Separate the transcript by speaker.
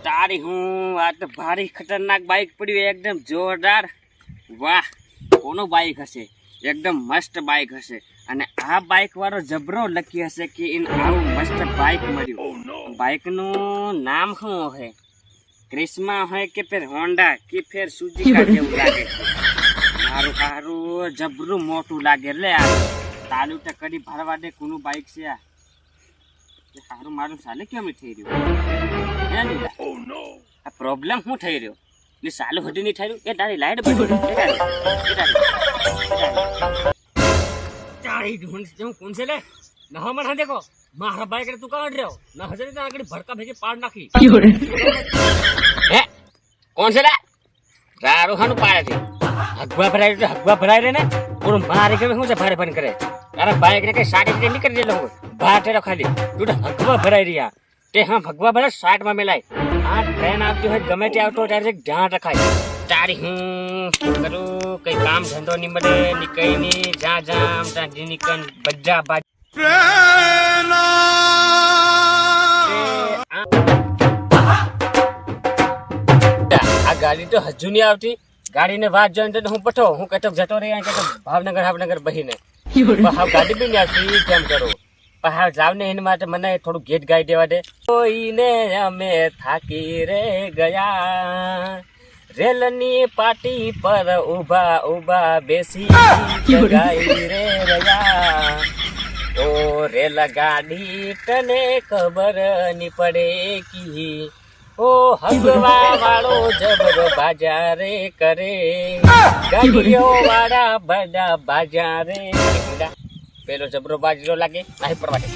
Speaker 1: તારી હું આ તો ભારી ખતરનાક બાઇક પડ્યું એકદમ જોરદાર. વાહ, કોનો બાઇક હશે? એકદમ મસ્ત બાઇક હશે. અને આ બાઇક વાળો જબરો લકી હશે કે એને આવું મસ્ત બાઇક મળ્યું. બાઇકનું નામ શું હશે? ક્રિસ્મા હોય કે ફેર હોન્ડા કે ફેર સુઝુકી જેવું લાગે છે. મારું સારું જબરું મોટું લાગે લે. આ તાલુ તો કદી ભરવા દે કોનું બાઇક છે આ? સારું મારું સાલે કેમ થઈ રહ્યું? આ પ્રોબ્લેમ શું થઈ રહ્યો? એટલે સાલું હજી નહીં થઈ રહ્યું. એ તારી લાઈટ બની કોણ છે લે? ના મને દેખો મારા બાઈક તું કાઢ રહ્યો ના હજે આગળ ભડકા ભેગી પાડ નાખી. હે કોણ છે લે? રાડો ખાનું પાડે છે. હગવા ભરાય રે ને પૂરું મારે કે શું છે ભારે ફન કરે? તારા બાઈક ને કઈ સાડી રીતે નીકળી જેલો ભાર ટેરો ખાલી તું તો હગવા ભરાઈ રહ્યા તે. હા ભગવા ભરાય 60 માં મેલાય. આ ટ્રેન આવતી હોય ગમે તે આવતો ત્યારે ધ્યાન રખાય. તારી હું કરું કઈ કામ ધંધો નહીં મળે નીકળી ની જ્યાં જામ ત્યાં નીકળ બધા બાજુ. આ ગાડી તો હજુ નહીં આવતી. ગાડીને વાત જોઈને હું પઠો હું કહેતો જતો રહી કહેતો ભાવનગર બહીને ગાડી બી નહીં આવતી. કેમ કરું? પહાડ જાવ ને એના માટે મને થોડું ગીત ગાઈ દેવા દે. કોઈને અમે થાકી રે ગયા રેલની પાટી પર ઉભા બેસી ગાઈ રે રહ્યા. ઓ રેલ ગાડી તને ખબર ની પડે કી ઓ હગવા વાળો જબરો બાજારે કરે ગાડીઓ વાળા બધા બાજારે. પેલો જબરો બાજરો લાગે નહીં પડવા દે.